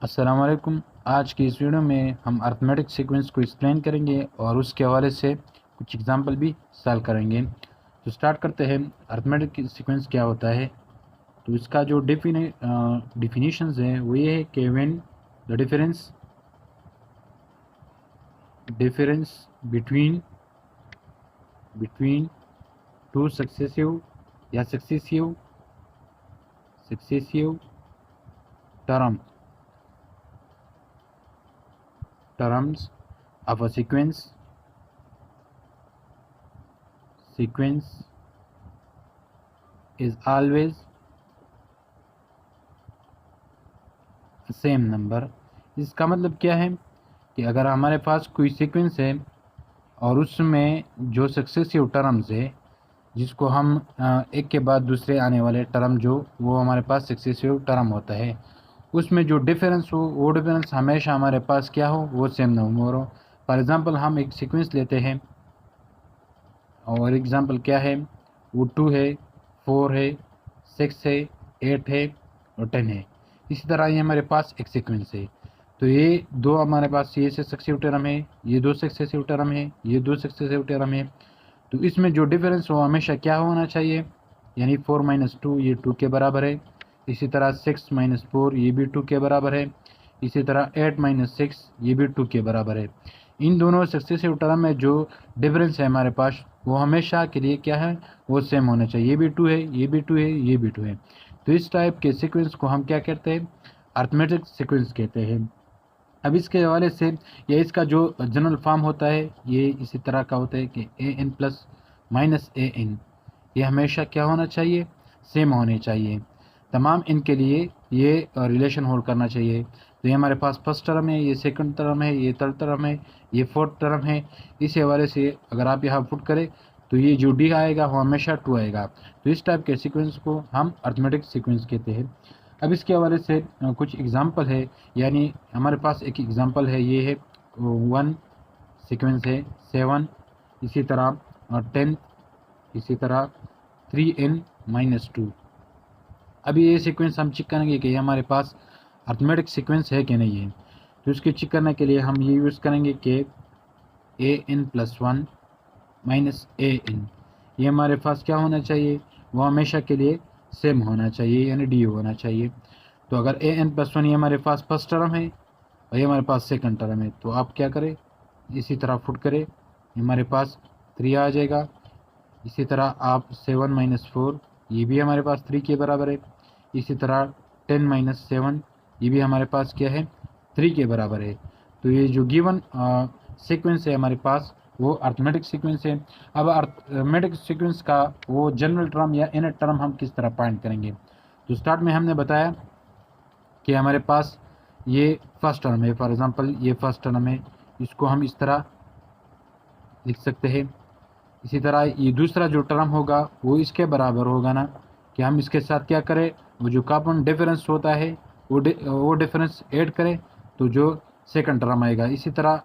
अस्सलाम वालेकुम। आज की इस वीडियो में हम अर्थमेटिक सीक्वेंस को एक्सप्लेन करेंगे और उसके हवाले से कुछ एग्जांपल भी सॉल्व करेंगे। तो स्टार्ट करते हैं। अर्थमेटिक सीक्वेंस क्या होता है? तो इसका जो डिफिनीशंस है वो ये है कि when the difference between between two successive या successive term terms of a sequence is always same number. इसका मतलब क्या है कि अगर हमारे पास कोई सीक्वेंस है और उसमें जो सक्सेसिव टर्म्स है जिसको हम एक के बाद दूसरे आने वाले टर्म जो वो हमारे पास सक्सेसिव टर्म होता है, उसमें जो डिफरेंस हो वो डिफरेंस हमेशा हमारे पास क्या हो, वो सेम नंबर हो। फॉर एग्ज़ाम्पल हम एक सीक्वेंस लेते हैं और एग्ज़ाम्पल क्या है, वो 2 है, 4 है, 6 है, 8 है और 10 है। इसी तरह ये हमारे पास एक सीक्वेंस है। तो ये दो हमारे पास ये सक्सेसिव टर्म है, ये दो सक्सेसिव टर्म है, ये दो सक्सेसिव टर्म है। तो इसमें जो डिफरेंस हो हमेशा क्या होना चाहिए, यानी 4 माइनस 2 ये 2 के बराबर है। इसी तरह 6 माइनस 4 ये भी 2 के बराबर है। इसी तरह 8 माइनस 6 ये भी 2 के बराबर है। इन दोनों सक्सेसिव टर्म में जो डिफरेंस है हमारे पास वो हमेशा के लिए क्या है, वो सेम होना चाहिए। ये भी 2 है, ये भी 2 है, ये भी 2 है। तो इस टाइप के सीक्वेंस को हम क्या कहते हैं, अर्थमेटिक सीक्वेंस कहते हैं। अब इसके हवाले से या इसका जो जनरल फॉर्म होता है ये इसी तरह का होता है कि A N plus minus A N, ये हमेशा क्या होना चाहिए, सेम होने चाहिए। तमाम इनके लिए ये रिलेशन होल्ड करना चाहिए। तो ये हमारे पास फर्स्ट टर्म है, ये सेकंड टर्म है, ये थर्ड टर्म है, ये फोर्थ टर्म है। इस हवाले से अगर आप यहाँ पुट करें तो ये जो डी आएगा वो हमेशा 2 आएगा। तो इस टाइप के सीक्वेंस को हम अर्थमेटिक सीक्वेंस कहते हैं। अब इसके हवाले से कुछ एग्जांपल है, यानी हमारे पास एक एग्जांपल है, ये है 1 सीक्वेंस है, 7, इसी तरह 10, इसी तरह 3n-2। अभी ये सीक्वेंस हम चेक करेंगे कि ये हमारे पास अर्थमेटिक सीक्वेंस है कि नहीं है। तो इसके चेक करने के लिए हम ये यूज़ करेंगे कि an+1 माइनस an, ये हमारे पास क्या होना चाहिए, वो हमेशा के लिए सेम होना चाहिए, यानी डी होना चाहिए। तो अगर an+1 ये हमारे पास फर्स्ट टर्म है और ये हमारे पास सेकंड टर्म है, तो आप क्या करें, इसी तरह फुट करें, हमारे पास 3 आ जाएगा। इसी तरह आप 7 माइनस 4 ये भी हमारे पास 3 के बराबर है। इसी तरह 10 माइनस 7 ये भी हमारे पास क्या है, 3 के बराबर है। तो ये जो गिवन सीक्वेंस है हमारे पास वो अर्थमेटिक सीक्वेंस है। अब अर्थमेटिक सीक्वेंस का वो जनरल टर्म या इनर टर्म हम किस तरह फाइंड करेंगे। तो स्टार्ट में हमने बताया कि हमारे पास ये फर्स्ट टर्म है, फॉर एग्जांपल ये फर्स्ट टर्म है, इसको हम इस तरह लिख सकते हैं। इसी तरह ये दूसरा जो टर्म होगा वो इसके बराबर होगा ना, कि हम इसके साथ क्या करें, वो जो कॉमन डिफरेंस होता है वो डिफरेंस ऐड करें, तो जो सेकंड टर्म आएगा। इसी तरह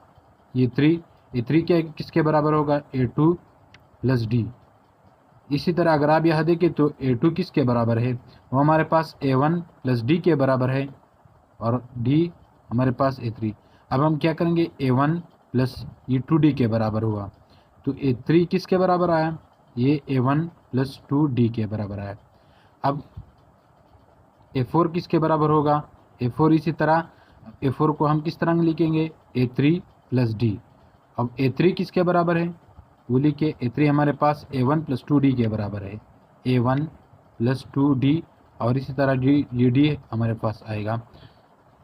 ये 3, ये 3 क्या किसके बराबर होगा, a2 प्लस डी। इसी तरह अगर आप यहाँ देखें तो a2 किसके बराबर है, वो हमारे पास a1 प्लस डी के बराबर है और डी हमारे पास a3। अब हम क्या करेंगे, a1 प्लस ये 2d के बराबर हुआ, तो a3 किसके बराबर आया, ये a1 प्लस 2d के बराबर आया। अब a4 किसके बराबर होगा, a4 इसी तरह a4 को हम किस तरह लिखेंगे, a3 प्लस डी। अब a3 किसके बराबर है, वो लिखिए a3 हमारे पास a1 प्लस 2d के बराबर है, a1 प्लस 2d। और इसी तरह ये डी हमारे पास आएगा।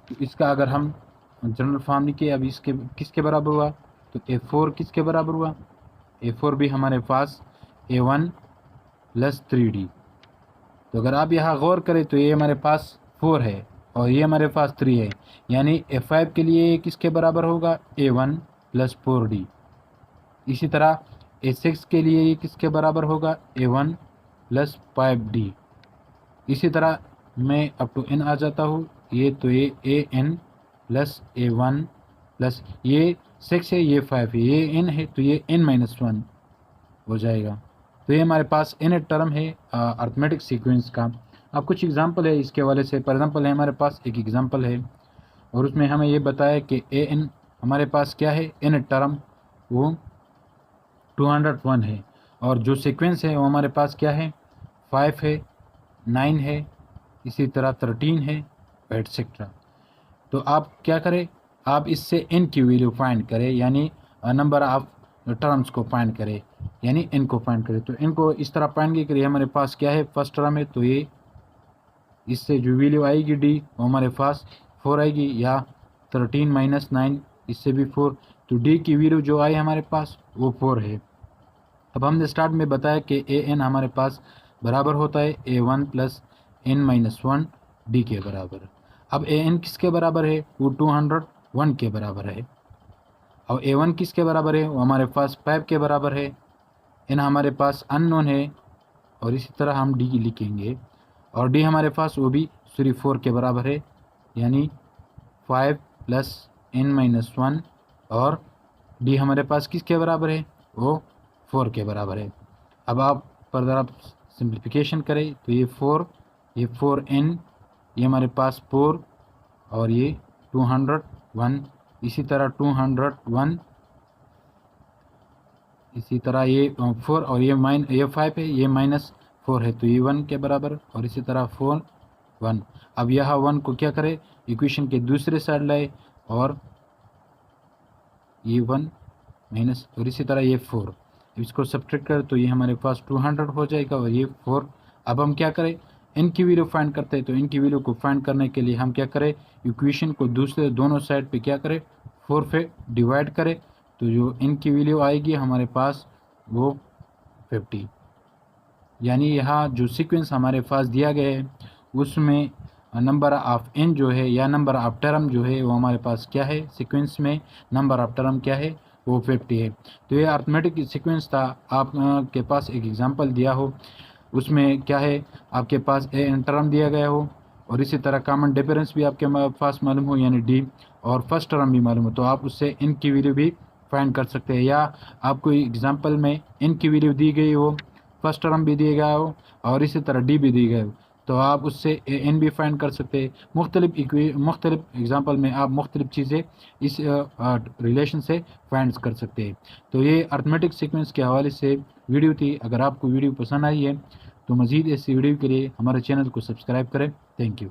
तो इसका अगर हम जनरल फॉर्म लिखे, अब इसके किसके बराबर हुआ, तो a4 किसके बराबर हुआ, a4 भी हमारे पास a1 प्लस 3d। तो अगर आप यहाँ गौर करें तो ये हमारे पास 4 है और ये हमारे पास 3 है, यानी a5 के लिए किसके बराबर होगा, a1 प्लस 4d। इसी तरह a6 के लिए ये किसके बराबर होगा, a1 प्लस 5d। इसी तरह मैं अप टू n आ जाता हूँ, ये तो ये an प्लस a1 प्लस ये 6 है, ये 5 है, ये n है, तो ये n-1 हो जाएगा। तो ये हमारे पास n टर्म है अर्थमेटिक सीक्वेंस का। अब कुछ एग्जांपल है इसके हवाले से। फॉर एग्जांपल है हमारे पास एक एग्जांपल है और उसमें हमें ये बताया कि ए एन हमारे पास क्या है, इन टर्म वो 201 है, और जो सीक्वेंस है वो हमारे पास क्या है, 5 है, 9 है, इसी तरह 13 है, एटसेट्रा। तो आप क्या करें, आप इससे n की वैल्यू फाइंड करें, यानी नंबर ऑफ टर्म्स को फाइंड करें, यानी n को फाइंड करें। तो n को इस तरह फाइंड करिए, हमारे पास क्या है, फर्स्ट टर्म है, तो ये इससे जो वैल्यू आएगी d वो हमारे पास 4 आएगी, या 13 माइनस 9 इससे भी 4, तो d की वैल्यू जो आई हमारे पास वो 4 है। अब हमने स्टार्ट में बताया कि ए एन हमारे पास बराबर होता है A1 plus n minus 1 D के बराबर। अब ए एन किसके बराबर है, वो 201 के बराबर है। और A1 किसके बराबर है, वो हमारे पास 5 के बराबर है। n हमारे पास अननोन है, और इसी तरह हम डी लिखेंगे, और डी हमारे पास वो भी 4 के बराबर है, यानी 5 प्लस n माइनस 1, और डी हमारे पास किसके बराबर है, वो 4 के बराबर है। अब आप फर्दर आप सिंप्लीफिकेशन करें, तो ये 4, ये 4n, ये हमारे पास 4, और ये 201, इसी तरह 201, इसी तरह ये 4, और ये 5 है, ये माइनस 4 है, तो ये 1 के बराबर, और इसी तरह 4 1। अब यह 1 को क्या करें, इक्वेशन के दूसरे साइड लाए, और ये 1 माइनस, और इसी तरह ये 4, इसको सब्ट्रैक्ट करें तो ये हमारे पास 200 हो जाएगा, और ये 4। अब हम क्या करें, n की वैल्यू फाइंड करते हैं, तो n की वैल्यू को फाइंड करने के लिए हम क्या करें, इक्वेशन को दूसरे दोनों साइड पे क्या करें, 4 से डिवाइड करें, तो जो n की वैल्यू आएगी हमारे पास वो 50। यानी यहाँ जो सीक्वेंस हमारे पास दिया गया है उसमें नंबर ऑफ n जो है, या नंबर ऑफ टर्म जो है, वो हमारे पास क्या है, सीक्वेंस में नंबर ऑफ टर्म क्या है, वो 50 है। तो ये अर्थमेटिक सीक्वेंस था। आप के पास एक एग्जांपल दिया हो, उसमें क्या है, आपके पास ए एन टर्म दिया गया हो, और इसी तरह कॉमन डिफरेंस भी आपके पास मालूम हो, यानी डी, और फर्स्ट टर्म भी मालूम हो, तो आप उससे इन की वैल्यू भी फाइंड कर सकते हैं। या आपको एग्जांपल में इन की वैल्यू दी गई हो, फर्स्ट टर्म भी दिया गया हो, और इसी तरह डी भी दी गई हो, तो आप उससे एन भी फाइंड कर सकते हैं। मुख्तलिफ एग्जांपल में आप मुख्तलिफ चीज़ें इस रिलेशन से फाइंड कर सकते हैं। तो ये अर्थमेटिक सीक्वेंस के हवाले से वीडियो थी। अगर आपको वीडियो पसंद आई है तो मज़ीद ऐसी वीडियो के लिए हमारे चैनल को सब्सक्राइब करें। Thank you.